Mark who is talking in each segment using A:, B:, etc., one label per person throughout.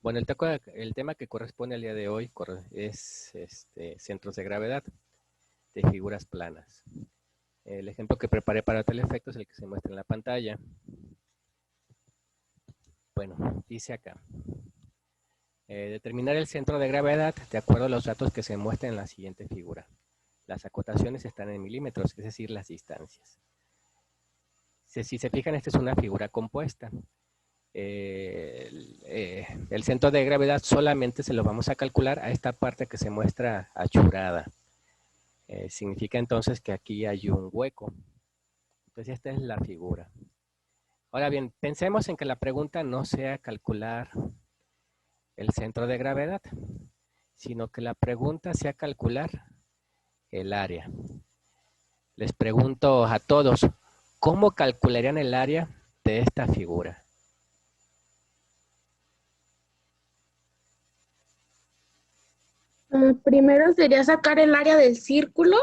A: Bueno, el tema que corresponde al día de hoy es centros de gravedad de figuras planas. El ejemplo que preparé para tal efecto es el que se muestra en la pantalla. Bueno, dice acá. Determinar el centro de gravedad de acuerdo a los datos que se muestran en la siguiente figura. Las acotaciones están en milímetros, es decir, las distancias. Si se fijan, esta es una figura compuesta. El centro de gravedad solamente se lo vamos a calcular a esta parte que se muestra achurada. Significa entonces que aquí hay un hueco. Entonces esta es la figura. Ahora bien, pensemos en que la pregunta no sea calcular el centro de gravedad, sino que la pregunta sea calcular el área. Les pregunto a todos, ¿cómo calcularían el área de esta figura?
B: Primero sería sacar el área del círculo,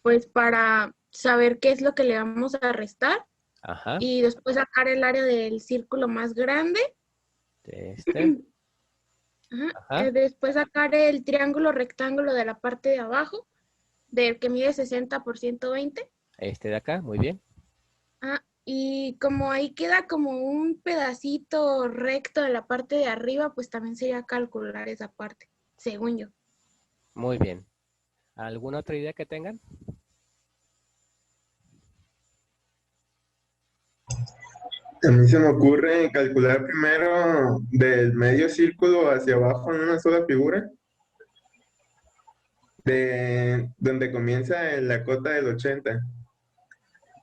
B: pues para saber qué es lo que le vamos a restar.
A: Ajá.
B: Y después sacar el área del círculo más grande.
A: De este. Ajá.
B: Después sacar el triángulo rectángulo de la parte de abajo, del que mide 60 por 120.
A: Este de acá, muy bien.
B: Y como ahí queda como un pedacito recto de la parte de arriba, pues también sería calcular esa parte, según yo.
A: Muy bien. ¿Alguna otra idea que tengan?
C: A mí se me ocurre calcular primero del medio círculo hacia abajo en una sola figura, de donde comienza la cota del 80.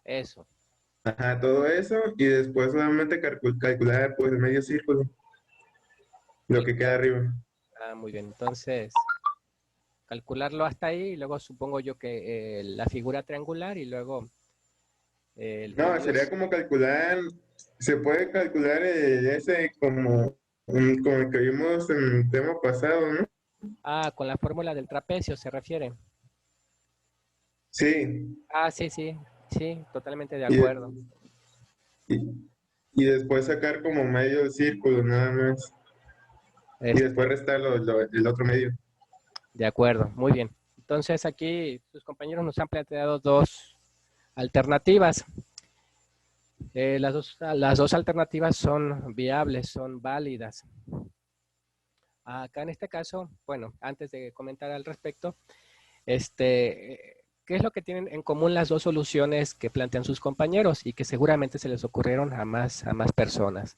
A: Eso.
C: Ajá, todo eso, y después solamente calcular pues el medio círculo, lo que queda arriba.
A: Muy bien. Entonces, calcularlo hasta ahí y luego supongo yo que la figura triangular y luego el
C: No, sería como calcular, se puede calcular ese como el que vimos en el tema pasado, ¿no?
A: con la fórmula del trapecio se refiere.
C: Sí.
A: Sí, sí, sí, totalmente de
C: Y,
A: acuerdo.
C: y, y después sacar como medio del círculo, nada más. Y después restar el otro medio.
A: De acuerdo, muy bien. Entonces aquí sus compañeros nos han planteado dos alternativas. Las dos alternativas son viables, son válidas. Acá en este caso, bueno, antes de comentar al respecto, ¿qué es lo que tienen en común las dos soluciones que plantean sus compañeros y que seguramente se les ocurrieron a más personas?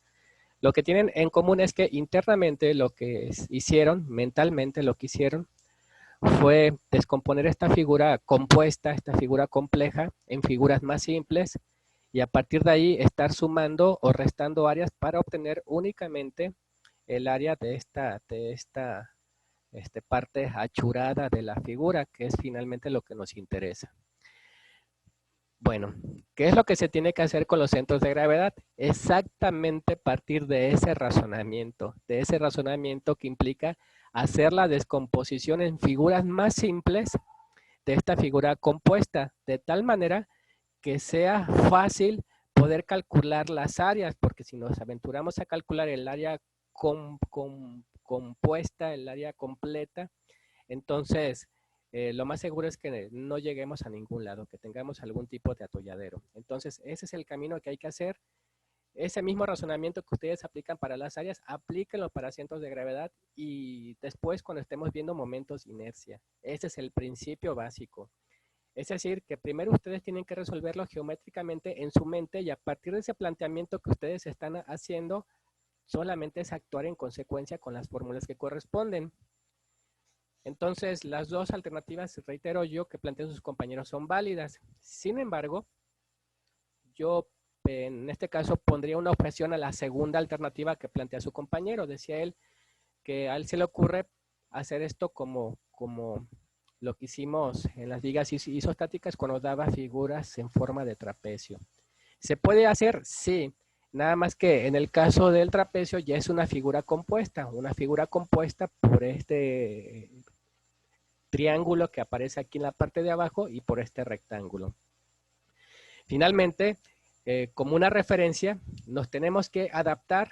A: Lo que tienen en común es que internamente lo que hicieron, mentalmente lo que hicieron, fue descomponer esta figura compuesta, esta figura compleja, en figuras más simples y a partir de ahí estar sumando o restando áreas para obtener únicamente el área de esta parte achurada de la figura, que es finalmente lo que nos interesa. Bueno, ¿qué es lo que se tiene que hacer con los centros de gravedad? Exactamente partir de ese razonamiento que implica hacer la descomposición en figuras más simples de esta figura compuesta, de tal manera que sea fácil poder calcular las áreas, porque si nos aventuramos a calcular el área compuesta, el área completa, entonces lo más seguro es que no lleguemos a ningún lado, que tengamos algún tipo de atolladero. Entonces ese es el camino que hay que hacer. Ese mismo razonamiento que ustedes aplican para las áreas, aplíquenlo para centros de gravedad y después cuando estemos viendo momentos de inercia. Ese es el principio básico. Es decir, que primero ustedes tienen que resolverlo geométricamente en su mente y a partir de ese planteamiento que ustedes están haciendo, solamente es actuar en consecuencia con las fórmulas que corresponden. Entonces, las dos alternativas, reitero yo, que plantean sus compañeros son válidas. Sin embargo, yo en este caso pondría una objeción a la segunda alternativa que plantea su compañero. Decía él que a él se le ocurre hacer esto como lo que hicimos en las vigas isostáticas cuando daba figuras en forma de trapecio. ¿Se puede hacer? Sí. Nada más que en el caso del trapecio ya es una figura compuesta por este triángulo que aparece aquí en la parte de abajo y por este rectángulo. Finalmente, como una referencia, nos tenemos que adaptar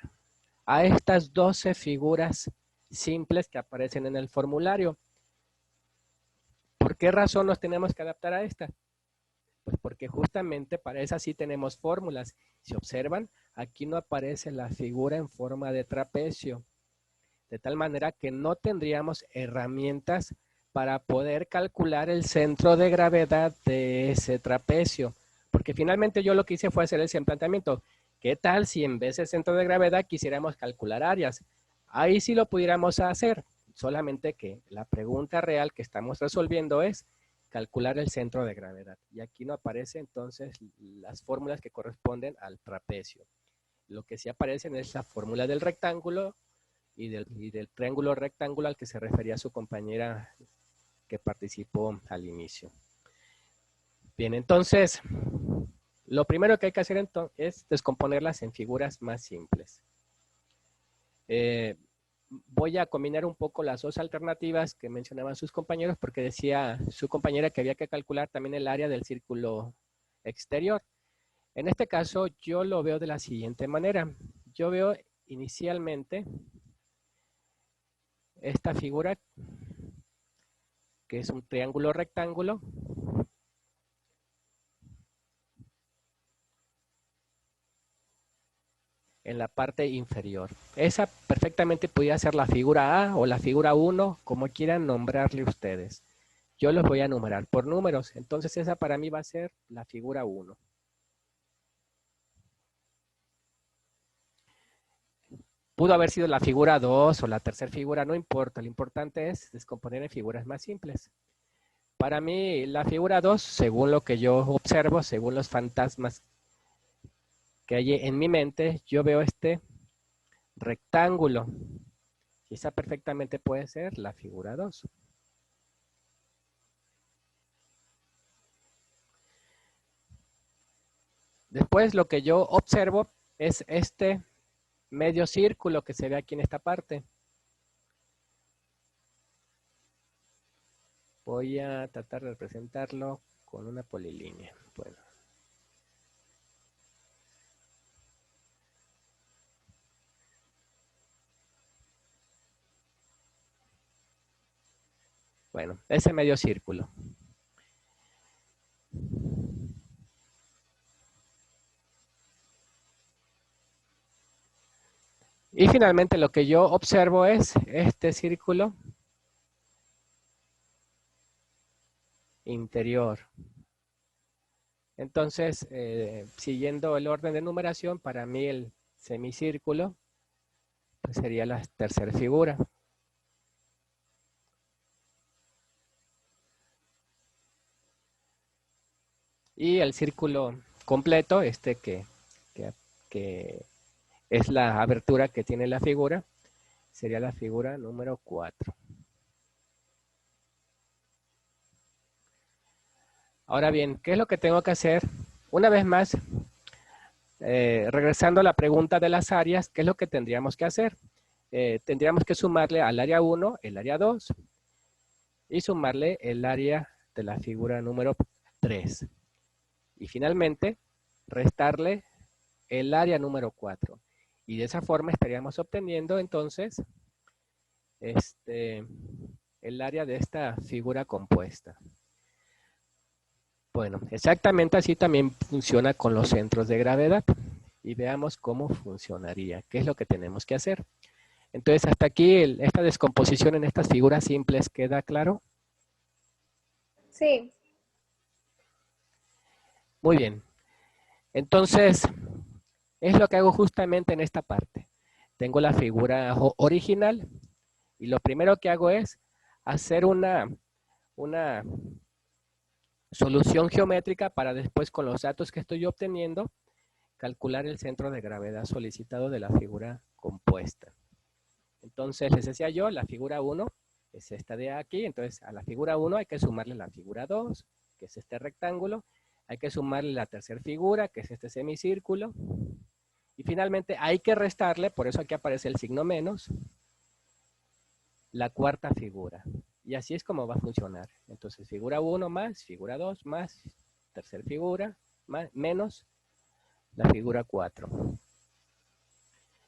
A: a estas 12 figuras simples que aparecen en el formulario. ¿Por qué razón nos tenemos que adaptar a esta? Pues porque justamente para esas sí tenemos fórmulas. Si observan, aquí no aparece la figura en forma de trapecio, de tal manera que no tendríamos herramientas para poder calcular el centro de gravedad de ese trapecio. Porque finalmente yo lo que hice fue hacer ese planteamiento. ¿Qué tal si en vez de centro de gravedad quisiéramos calcular áreas? Ahí sí lo pudiéramos hacer, solamente que la pregunta real que estamos resolviendo es calcular el centro de gravedad. Y aquí no aparecen entonces las fórmulas que corresponden al trapecio. Lo que sí aparecen es la fórmula del rectángulo y del triángulo rectangular al que se refería su compañera que participó al inicio. Bien, entonces, lo primero que hay que hacer es descomponerlas en figuras más simples. Voy a combinar un poco las dos alternativas que mencionaban sus compañeros, porque decía su compañera que había que calcular también el área del círculo exterior. En este caso, yo lo veo de la siguiente manera. Yo veo inicialmente esta figura, que es un triángulo rectángulo, en la parte inferior. Esa perfectamente podría ser la figura A o la figura 1, como quieran nombrarle ustedes. Yo los voy a numerar por números. Entonces esa para mí va a ser la figura 1. Pudo haber sido la figura 2 o la tercera figura, no importa. Lo importante es descomponer en figuras más simples. Para mí la figura 2, según lo que yo observo, según los fantasmas que hay en mi mente, yo veo este rectángulo. Y esa perfectamente puede ser la figura 2. Después lo que yo observo es este medio círculo que se ve aquí en esta parte. Voy a tratar de representarlo con una polilínea. Bueno. Bueno, ese medio círculo. Y finalmente lo que yo observo es este círculo interior. Entonces, siguiendo el orden de numeración, para mí el semicírculo pues sería la tercera figura. Y el círculo completo, este que es la abertura que tiene la figura, sería la figura número 4. Ahora bien, ¿qué es lo que tengo que hacer? Una vez más, regresando a la pregunta de las áreas, ¿qué es lo que tendríamos que hacer? Tendríamos que sumarle al área 1 el área 2 y sumarle el área de la figura número 3. Y finalmente, restarle el área número 4. Y de esa forma estaríamos obteniendo entonces el área de esta figura compuesta. Bueno, exactamente así también funciona con los centros de gravedad. Y veamos cómo funcionaría, qué es lo que tenemos que hacer. Entonces, hasta aquí esta descomposición en estas figuras simples, ¿queda claro?
D: Sí.
A: Muy bien. Entonces, es lo que hago justamente en esta parte. Tengo la figura original y lo primero que hago es hacer una solución geométrica para después, con los datos que estoy obteniendo, calcular el centro de gravedad solicitado de la figura compuesta. Entonces, les decía yo, la figura 1 es esta de aquí. Entonces, a la figura 1 hay que sumarle la figura 2, que es este rectángulo. Hay que sumarle la tercera figura, que es este semicírculo. Y finalmente hay que restarle, por eso aquí aparece el signo menos, la cuarta figura. Y así es como va a funcionar. Entonces, figura 1 más, figura 2 más, tercera figura, más, menos la figura 4.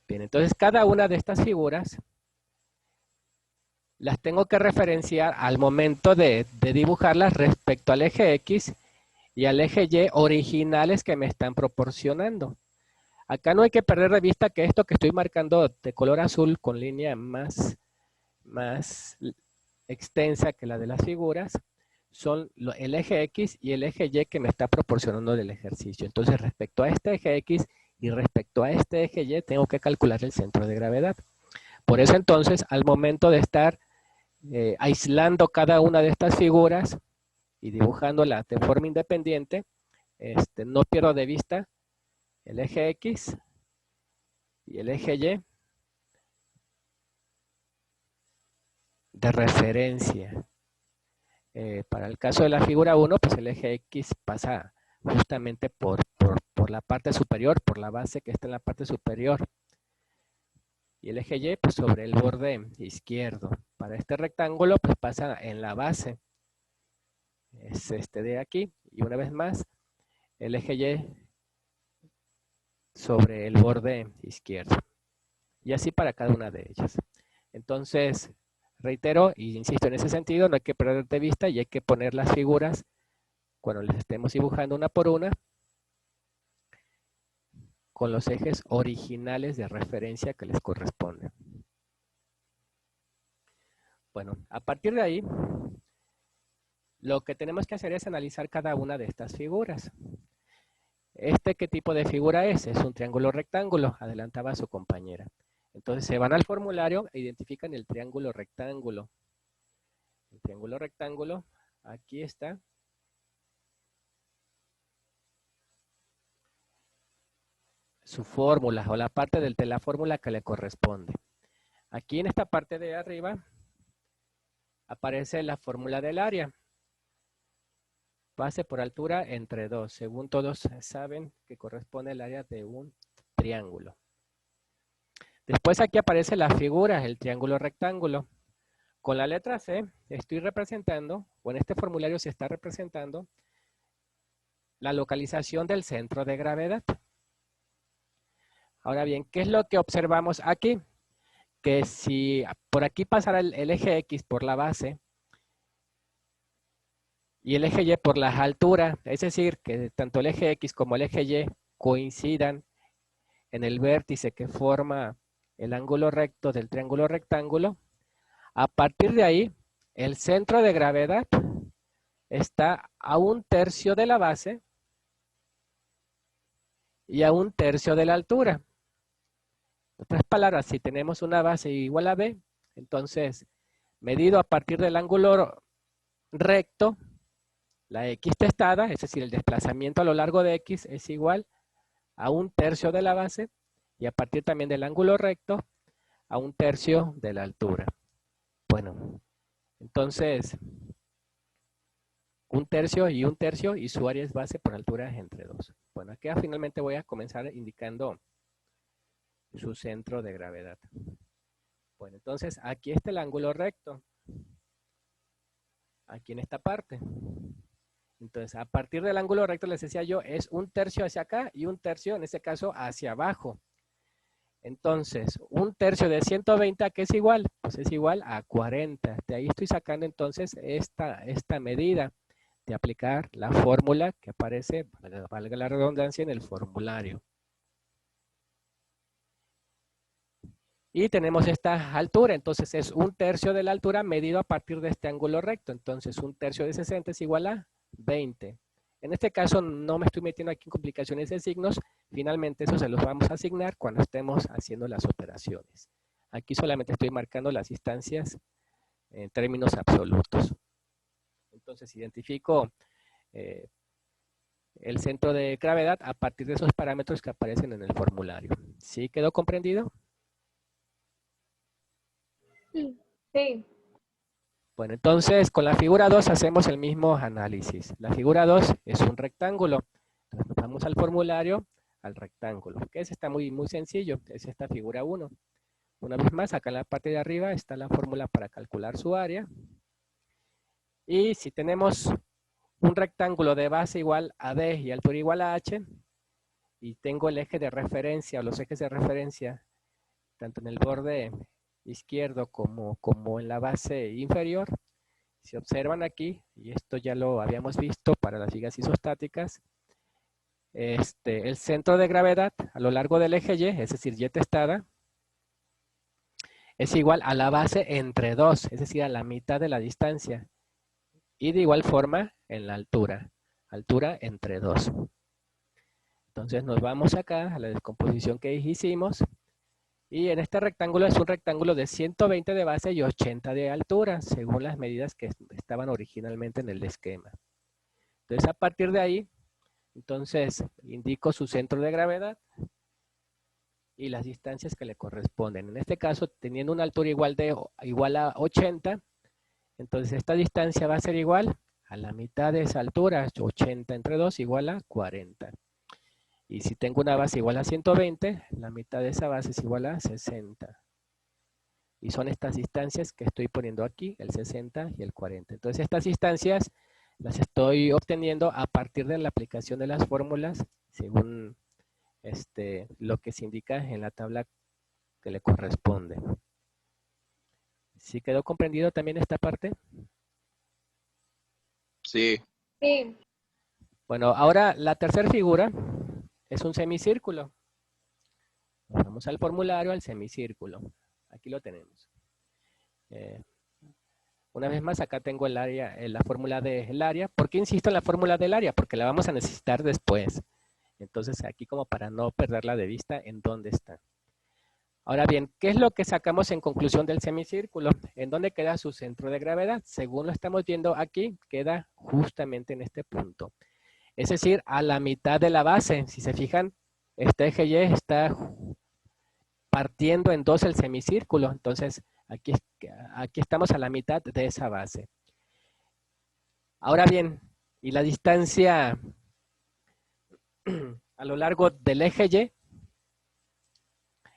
A: Bien, entonces cada una de estas figuras las tengo que referenciar al momento de dibujarlas respecto al eje X y al eje Y originales que me están proporcionando. Acá no hay que perder de vista que esto que estoy marcando de color azul con línea más extensa que la de las figuras son el eje X y el eje Y que me está proporcionando el ejercicio. Entonces, respecto a este eje X y respecto a este eje Y, tengo que calcular el centro de gravedad. Por eso, entonces, al momento de estar aislando cada una de estas figuras y dibujándola de forma independiente, no pierdo de vista el eje X y el eje Y de referencia. Para el caso de la figura 1, pues el eje X pasa justamente por la parte superior, por la base que está en la parte superior. Y el eje Y, pues sobre el borde izquierdo. Para este rectángulo, pues pasa en la base. Es este de aquí. Y una vez más, el eje Y sobre el borde izquierdo. Y así para cada una de ellas. Entonces, reitero y insisto en ese sentido, no hay que perder de vista y hay que poner las figuras cuando les estemos dibujando una por una con los ejes originales de referencia que les corresponden. Bueno, a partir de ahí, lo que tenemos que hacer es analizar cada una de estas figuras. ¿Qué tipo de figura es? Es un triángulo rectángulo, adelantaba su compañera. Entonces se van al formulario e identifican el triángulo rectángulo. El triángulo rectángulo, aquí está. Su fórmula o la parte de la fórmula que le corresponde. Aquí en esta parte de arriba aparece la fórmula del área. Base por altura entre 2. Según todos saben que corresponde al área de un triángulo. Después aquí aparece la figura, el triángulo rectángulo. Con la letra C estoy representando, o en este formulario se está representando, la localización del centro de gravedad. Ahora bien, ¿qué es lo que observamos aquí? Que si por aquí pasara el eje X por la base y el eje Y por la altura, es decir, que tanto el eje X como el eje Y coincidan en el vértice que forma el ángulo recto del triángulo rectángulo, a partir de ahí, el centro de gravedad está a 1/3 de la base y a 1/3 de la altura. En otras palabras, si tenemos una base igual a B, entonces, medido a partir del ángulo recto, la X testada, es decir, el desplazamiento a lo largo de X es igual a 1/3 de la base y a partir también del ángulo recto a 1/3 de la altura. Bueno, entonces, 1/3 y 1/3 y su área es base por altura entre 2. Bueno, aquí finalmente voy a comenzar indicando su centro de gravedad. Bueno, entonces aquí está el ángulo recto. Aquí en esta parte. Entonces, a partir del ángulo recto, les decía yo, es 1/3 hacia acá y 1/3, en este caso, hacia abajo. Entonces, 1/3 de 120, ¿a qué es igual? Pues es igual a 40. De ahí estoy sacando entonces esta medida de aplicar la fórmula que aparece, valga la redundancia, en el formulario. Y tenemos esta altura, entonces es 1/3 de la altura medido a partir de este ángulo recto. Entonces, 1/3 de 60 es igual a 20. En este caso no me estoy metiendo aquí en complicaciones de signos. Finalmente eso se los vamos a asignar cuando estemos haciendo las operaciones. Aquí solamente estoy marcando las distancias en términos absolutos. Entonces identifico el centro de gravedad a partir de esos parámetros que aparecen en el formulario. ¿Sí quedó comprendido?
B: Sí.
A: Bueno, entonces con la figura 2 hacemos el mismo análisis. La figura 2 es un rectángulo. Entonces vamos al formulario, al rectángulo, que está muy sencillo, es esta figura 1. Una vez más, acá en la parte de arriba está la fórmula para calcular su área. Y si tenemos un rectángulo de base igual a D y altura igual a H, y tengo el eje de referencia o los ejes de referencia tanto en el borde izquierdo como en la base inferior. Si observan aquí, y esto ya lo habíamos visto para las vigas isostáticas, el centro de gravedad a lo largo del eje Y, es decir, Y testada, es igual a la base entre 2, es decir, a la mitad de la distancia. Y de igual forma en la altura entre 2. Entonces nos vamos acá a la descomposición que hicimos. Y en este rectángulo es un rectángulo de 120 de base y 80 de altura, según las medidas que estaban originalmente en el esquema. Entonces a partir de ahí, entonces indico su centro de gravedad y las distancias que le corresponden. En este caso, teniendo una altura igual a 80, entonces esta distancia va a ser igual a la mitad de esa altura, 80 entre 2 igual a 40. Y si tengo una base igual a 120, la mitad de esa base es igual a 60. Y son estas distancias que estoy poniendo aquí, el 60 y el 40. Entonces estas distancias las estoy obteniendo a partir de la aplicación de las fórmulas según lo que se indica en la tabla que le corresponde. ¿Sí quedó comprendido también esta parte?
D: Sí.
B: Sí.
A: Bueno, ahora la tercera figura es un semicírculo. Vamos al formulario, al semicírculo. Aquí lo tenemos. Una vez más, acá tengo el área, la fórmula del área. ¿Por qué insisto en la fórmula del área? Porque la vamos a necesitar después. Entonces, aquí como para no perderla de vista en dónde está. Ahora bien, ¿qué es lo que sacamos en conclusión del semicírculo? ¿En dónde queda su centro de gravedad? Según lo estamos viendo aquí, queda justamente en este punto. Es decir, a la mitad de la base. Si se fijan, este eje Y está partiendo en dos el semicírculo. Entonces, aquí estamos a la mitad de esa base. Ahora bien, ¿y la distancia a lo largo del eje Y?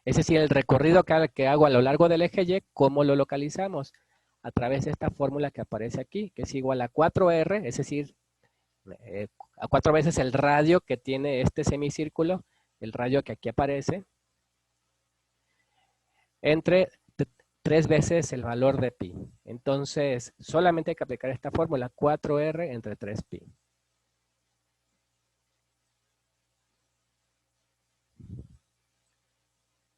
A: Es decir, el recorrido que hago a lo largo del eje Y, ¿cómo lo localizamos? A través de esta fórmula que aparece aquí, que es igual a 4R, es decir, a 4 veces el radio que tiene este semicírculo, el radio que aquí aparece, entre 3 veces el valor de pi. Entonces, solamente hay que aplicar esta fórmula, 4R entre 3pi.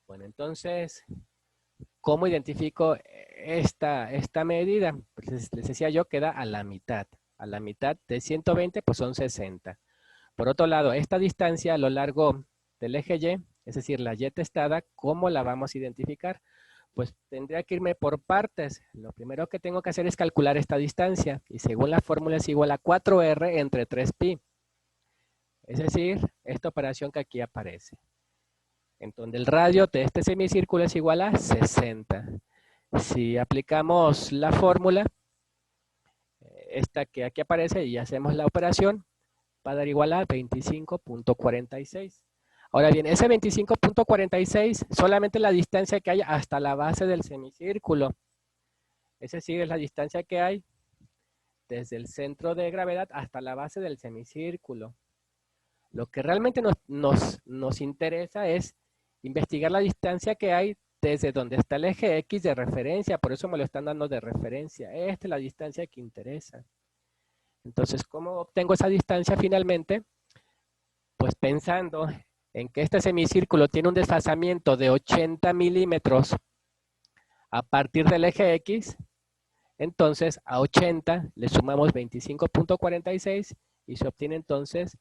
A: Bueno, entonces, ¿cómo identifico esta medida? Pues les decía yo, queda a la mitad. A la mitad de 120, pues son 60. Por otro lado, esta distancia a lo largo del eje Y, es decir, la Y testada, ¿cómo la vamos a identificar? Pues tendría que irme por partes. Lo primero que tengo que hacer es calcular esta distancia. Y según la fórmula es igual a 4R entre 3pi. Es decir, esta operación que aquí aparece. Entonces el radio de este semicírculo es igual a 60. Si aplicamos la fórmula, esta que aquí aparece, y hacemos la operación, va a dar igual a 25.46. Ahora bien, ese 25.46 solamente la distancia que hay hasta la base del semicírculo. Es decir, es la distancia que hay desde el centro de gravedad hasta la base del semicírculo. Lo que realmente nos interesa es investigar la distancia que hay desde donde está el eje X de referencia. Por eso me lo están dando de referencia. Esta es la distancia que interesa. Entonces, ¿cómo obtengo esa distancia finalmente? Pues pensando en que este semicírculo tiene un desfasamiento de 80 milímetros a partir del eje X, entonces a 80 le sumamos 25.46 y se obtiene entonces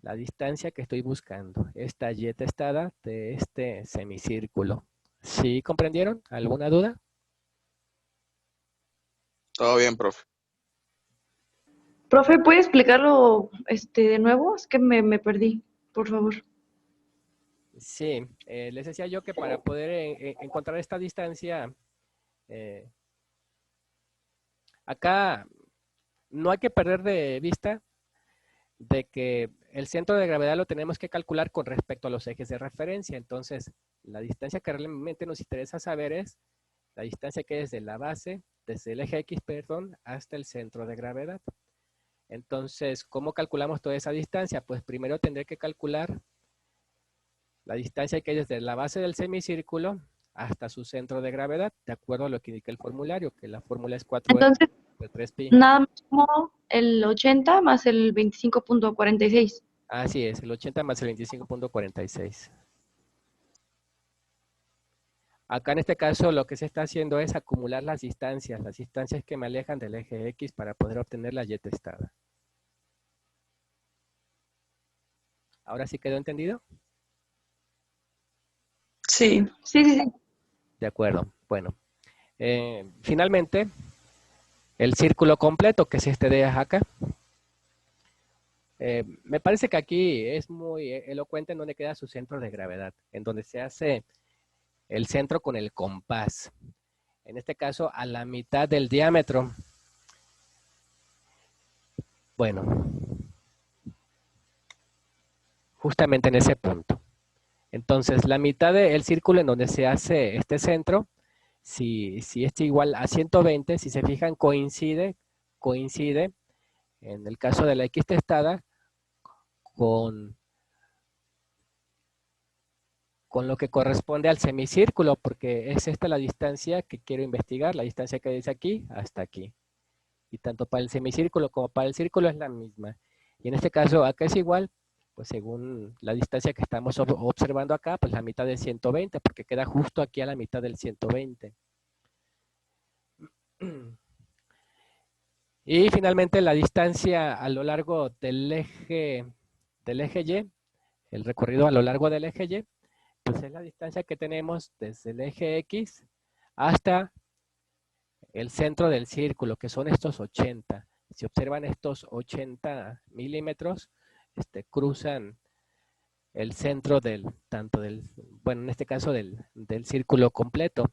A: la distancia que estoy buscando, esta Y testada de este semicírculo. ¿Sí comprendieron? ¿Alguna duda?
D: Todo bien, profe.
E: Profe, ¿puede explicarlo de nuevo? Es que me perdí, por favor.
A: Sí, les decía yo que para poder encontrar esta distancia, acá no hay que perder de vista de que el centro de gravedad lo tenemos que calcular con respecto a los ejes de referencia. Entonces, la distancia que realmente nos interesa saber es la distancia que es de la base, desde el eje X, perdón, hasta el centro de gravedad. Entonces, ¿cómo calculamos toda esa distancia? Pues primero tendré que calcular la distancia que hay desde la base del semicírculo hasta su centro de gravedad, de acuerdo a lo que indica el formulario, que la fórmula es 4
E: Entonces,
A: de 3pi.
E: nada más como el 80 más el 25.46.
A: Así es, el 80 más el 25.46. Acá en este caso lo que se está haciendo es acumular las distancias que me alejan del eje X para poder obtener la y testada. ¿Ahora sí quedó entendido?
E: Sí. Sí.
A: De acuerdo. Bueno, finalmente, el círculo completo, que es este de acá. Me parece que aquí es muy elocuente en donde queda su centro de gravedad, en donde se hace el centro con el compás. En este caso, a la mitad del diámetro. Bueno, justamente en ese punto. Entonces, la mitad del círculo en donde se hace este centro, si es igual a 120, si se fijan, coincide, en el caso de la X testada, con lo que corresponde al semicírculo, porque es esta la distancia que quiero investigar, la distancia que dice aquí hasta aquí. Y tanto para el semicírculo como para el círculo es la misma. Y en este caso, acá es igual, pues según la distancia que estamos observando acá, pues la mitad de 120, porque queda justo aquí a la mitad del 120. Y finalmente la distancia a lo largo del eje Y, el recorrido a lo largo del eje Y, pues es la distancia que tenemos desde el eje X hasta el centro del círculo, que son estos 80. Si observan estos 80 milímetros, cruzan el centro bueno, en este caso del círculo completo.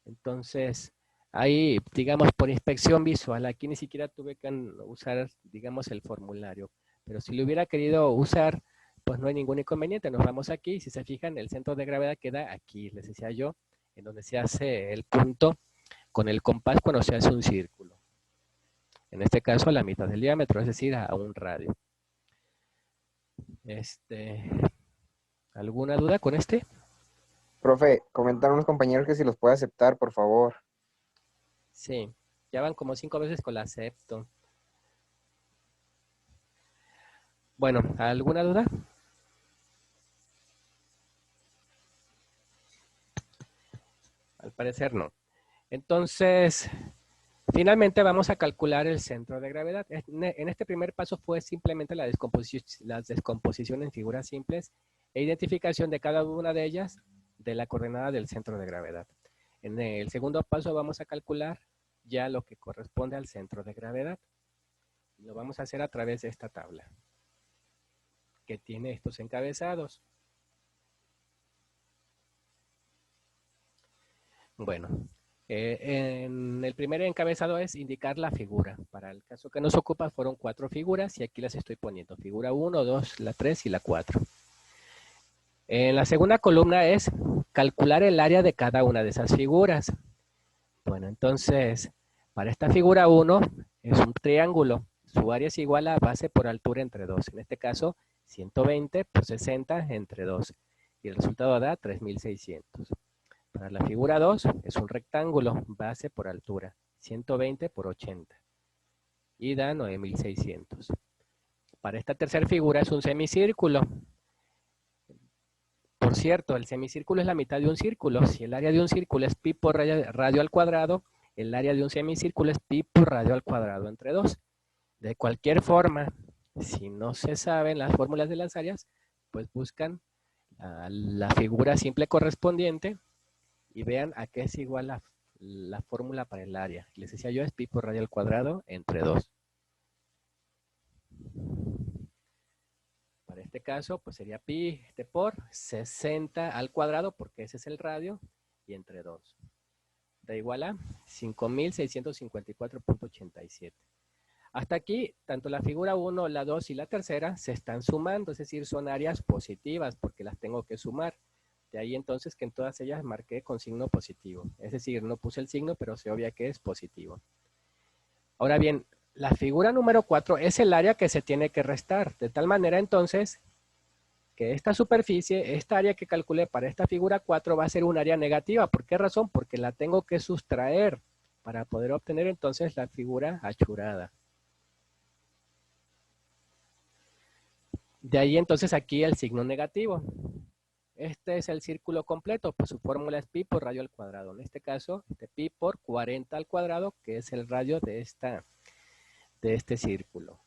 A: Entonces, ahí, digamos, por inspección visual, aquí ni siquiera tuve que usar, digamos, el formulario. Pero si lo hubiera querido usar, pues no hay ningún inconveniente. Nos vamos aquí, si se fijan, el centro de gravedad queda aquí, les decía yo, en donde se hace el punto con el compás cuando se hace un círculo. En este caso, a la mitad del diámetro, es decir, a un radio. ¿Alguna duda con este?
D: Profe, comentaron unos compañeros que si los puede aceptar, por favor.
A: Sí, ya van como 5 veces con la acepto. Bueno, ¿alguna duda? Al parecer no. Entonces, finalmente vamos a calcular el centro de gravedad. En este primer paso fue simplemente la descomposición en figuras simples e identificación de cada una de ellas de la coordenada del centro de gravedad. En el segundo paso vamos a calcular ya lo que corresponde al centro de gravedad. Lo vamos a hacer a través de esta tabla, que tiene estos encabezados. Bueno, en el primer encabezado es indicar la figura. Para el caso que nos ocupa fueron 4 figuras y aquí las estoy poniendo. Figura 1, 2, la 3 y la 4. En la segunda columna es calcular el área de cada una de esas figuras. Bueno, entonces, para esta figura 1 es un triángulo. Su área es igual a base por altura entre 2. En este caso, 120 por 60 entre 2. Y el resultado da 3600. Para la figura 2 es un rectángulo, base por altura, 120 por 80. Y da 9600. Para esta tercera figura es un semicírculo. Por cierto, el semicírculo es la mitad de un círculo. Si el área de un círculo es pi por radio al cuadrado, el área de un semicírculo es pi por radio al cuadrado entre 2. De cualquier forma, si no se saben las fórmulas de las áreas, pues buscan la figura simple correspondiente y vean a qué es igual la fórmula para el área. Les decía yo, es pi por radio al cuadrado entre 2. Para este caso, pues sería pi por 60 al cuadrado, porque ese es el radio, y entre 2. Da igual a 5.654.87. Hasta aquí, tanto la figura 1, la 2 y la tercera se están sumando, es decir, son áreas positivas, porque las tengo que sumar. De ahí entonces que en todas ellas marqué con signo positivo. Es decir, no puse el signo, pero se obvia que es positivo. Ahora bien, la figura número 4 es el área que se tiene que restar. De tal manera entonces que esta superficie, esta área que calculé para esta figura 4 va a ser un área negativa. ¿Por qué razón? Porque la tengo que sustraer para poder obtener entonces la figura achurada. De ahí entonces aquí el signo negativo. Este es el círculo completo, pues su fórmula es pi por radio al cuadrado. En este caso, pi por 40 al cuadrado, que es el radio de este círculo.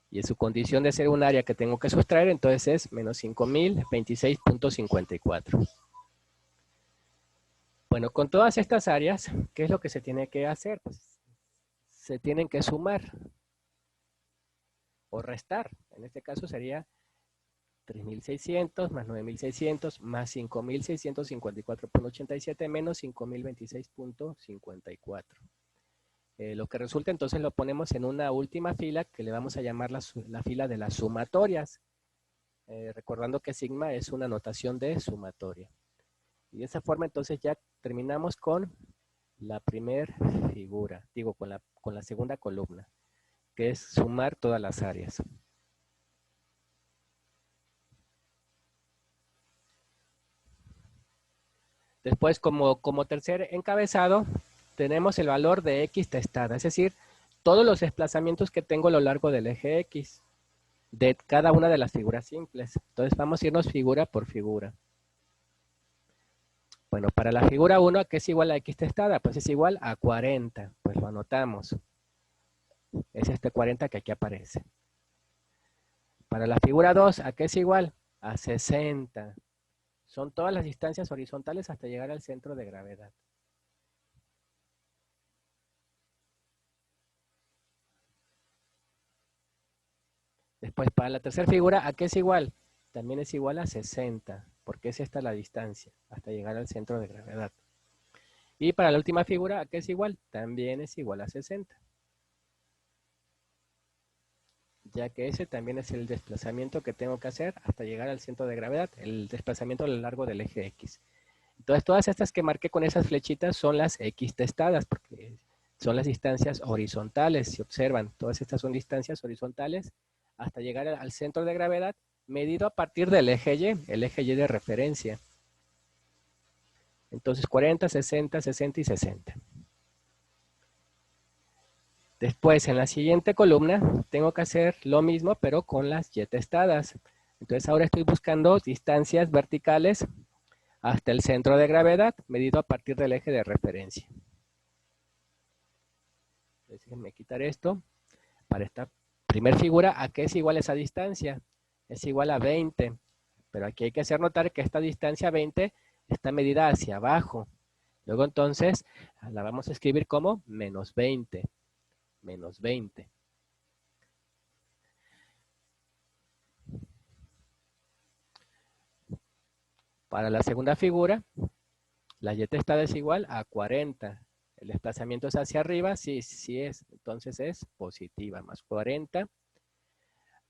A: Y en su condición de ser un área que tengo que sustraer, entonces es menos 5026.54. Bueno, con todas estas áreas, ¿qué es lo que se tiene que hacer? Pues se tienen que sumar o restar. En este caso sería 3.600 más 9.600 más 5.654.87 menos 5.026.54. Lo que resulta entonces lo ponemos en una última fila que le vamos a llamar la fila de las sumatorias. Recordando que sigma es una notación de sumatoria. Y de esa forma entonces ya terminamos con la primera figura, digo con la segunda columna, que es sumar todas las áreas. Después, como tercer encabezado, tenemos el valor de x testada, es decir, todos los desplazamientos que tengo a lo largo del eje x, de cada una de las figuras simples. Entonces vamos a irnos figura por figura. Bueno, para la figura 1, ¿a qué es igual a x testada? Pues es igual a 40, pues lo anotamos. Es este 40 que aquí aparece. Para la figura 2, ¿a qué es igual? A 60. Son todas las distancias horizontales hasta llegar al centro de gravedad. Después, para la tercera figura, ¿a qué es igual? También es igual a 60, porque es esta la distancia hasta llegar al centro de gravedad. Y para la última figura, ¿a qué es igual? También es igual a 60. Ya que ese también es el desplazamiento que tengo que hacer hasta llegar al centro de gravedad, el desplazamiento a lo largo del eje X. Entonces, todas estas que marqué con esas flechitas son las X testadas, porque son las distancias horizontales. Si observan, todas estas son distancias horizontales hasta llegar al centro de gravedad, medido a partir del eje Y, el eje Y de referencia. Entonces, 40, 60, 60 y 60. Después, en la siguiente columna, tengo que hacer lo mismo, pero con las Y testadas. Entonces, ahora estoy buscando distancias verticales hasta el centro de gravedad, medido a partir del eje de referencia. Entonces, déjenme quitar esto. Para esta primera figura, ¿a qué es igual esa distancia? Es igual a 20. Pero aquí hay que hacer notar que esta distancia 20 está medida hacia abajo. Luego, entonces, la vamos a escribir como menos 20. Menos 20. Para la segunda figura, la y testada es igual a 40. El desplazamiento es hacia arriba, sí es, entonces es positiva, más 40.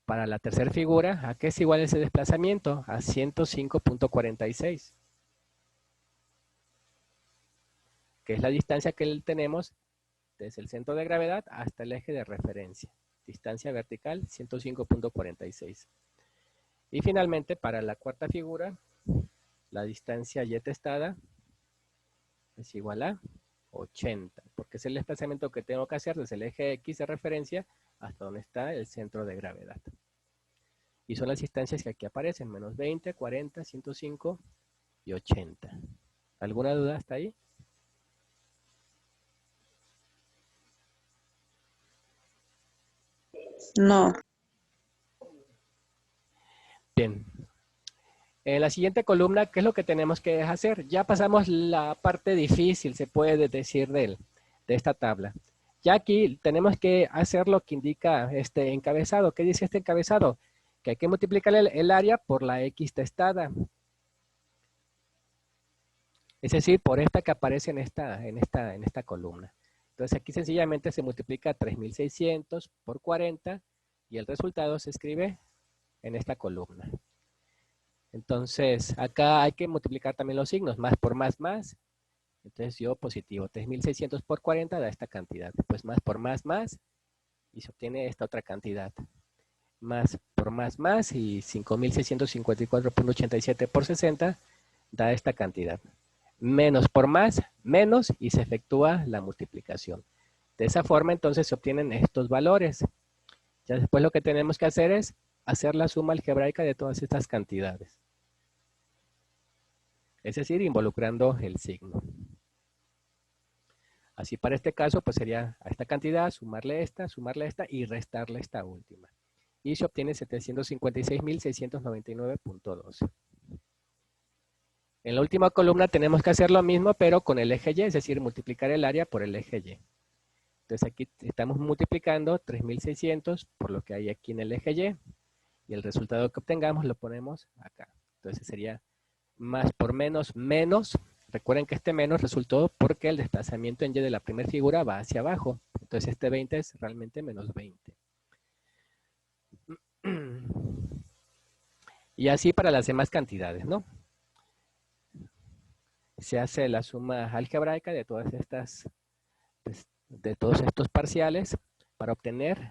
A: Para la tercera figura, ¿a qué es igual ese desplazamiento? A 105.46. Que es la distancia que tenemos desde el centro de gravedad hasta el eje de referencia. Distancia vertical, 105.46. Y finalmente, para la cuarta figura, la distancia y testada es igual a 80, porque es el desplazamiento que tengo que hacer desde el eje X de referencia hasta donde está el centro de gravedad. Y son las distancias que aquí aparecen, menos 20, 40, 105 y 80. ¿Alguna duda hasta ahí?
E: No.
A: Bien. En la siguiente columna, ¿qué es lo que tenemos que hacer? Ya pasamos la parte difícil, se puede decir, de esta tabla. Ya aquí tenemos que hacer lo que indica este encabezado. ¿Qué dice este encabezado? Que hay que multiplicar el área por la X testada. Es decir, por esta que aparece en esta columna. Entonces aquí sencillamente se multiplica 3.600 por 40 y el resultado se escribe en esta columna. Entonces, acá hay que multiplicar también los signos, más por más. Entonces yo positivo, 3.600 por 40 da esta cantidad. Después más por más, y se obtiene esta otra cantidad. más por más y 5.654.87 por 60 da esta cantidad. Menos por más, menos y se efectúa la multiplicación. De esa forma entonces se obtienen estos valores. Ya después lo que tenemos que hacer es hacer la suma algebraica de todas estas cantidades. Es decir, involucrando el signo. Así para este caso, pues sería a esta cantidad, sumarle esta y restarle esta última. Y se obtiene 756.699.12. En la última columna tenemos que hacer lo mismo, pero con el eje Y, es decir, multiplicar el área por el eje Y. Entonces aquí estamos multiplicando 3.600 por lo que hay aquí en el eje Y. Y el resultado que obtengamos lo ponemos acá. Entonces sería más por menos, menos. Recuerden que este menos resultó porque el desplazamiento en Y de la primera figura va hacia abajo. Entonces este 20 es realmente menos 20. Y así para las demás cantidades, ¿no? Se hace la suma algebraica de todas estas, pues, de todos estos parciales para obtener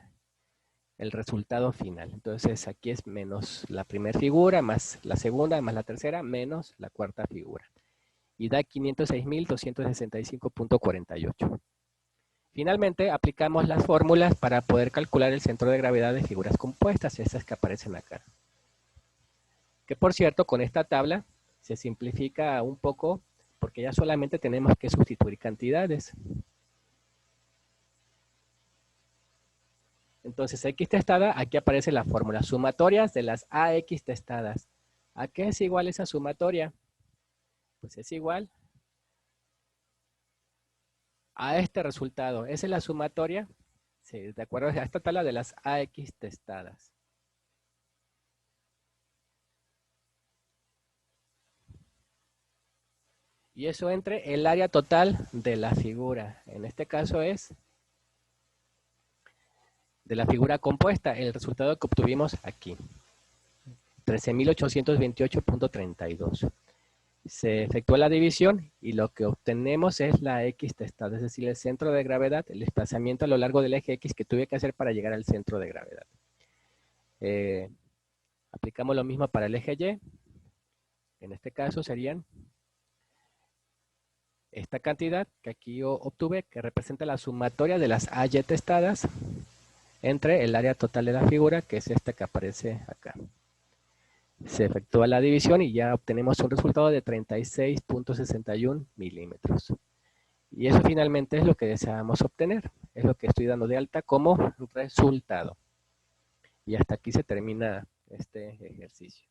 A: el resultado final. Entonces aquí es menos la primera figura, más la segunda, más la tercera, menos la cuarta figura. Y da 506.265.48. Finalmente, aplicamos las fórmulas para poder calcular el centro de gravedad de figuras compuestas, esas que aparecen acá. Que por cierto, con esta tabla se simplifica un poco porque ya solamente tenemos que sustituir cantidades. Entonces, X testada, aquí aparece la fórmula, sumatorias de las AX testadas. ¿A qué es igual esa sumatoria? Pues es igual a este resultado. Esa es la sumatoria, sí, de acuerdo a esta tabla de las AX testadas. Y eso entre el área total de la figura. En este caso es de la figura compuesta, el resultado que obtuvimos aquí. 13.828.32. Se efectúa la división y lo que obtenemos es la X testada, es decir, el centro de gravedad, el desplazamiento a lo largo del eje X que tuve que hacer para llegar al centro de gravedad. Aplicamos lo mismo para el eje Y. En este caso serían esta cantidad que aquí yo obtuve, que representa la sumatoria de las AY testadas entre el área total de la figura, que es esta que aparece acá. Se efectúa la división y ya obtenemos un resultado de 36.61 milímetros. Y eso finalmente es lo que deseamos obtener. Es lo que estoy dando de alta como resultado. Y hasta aquí se termina este ejercicio.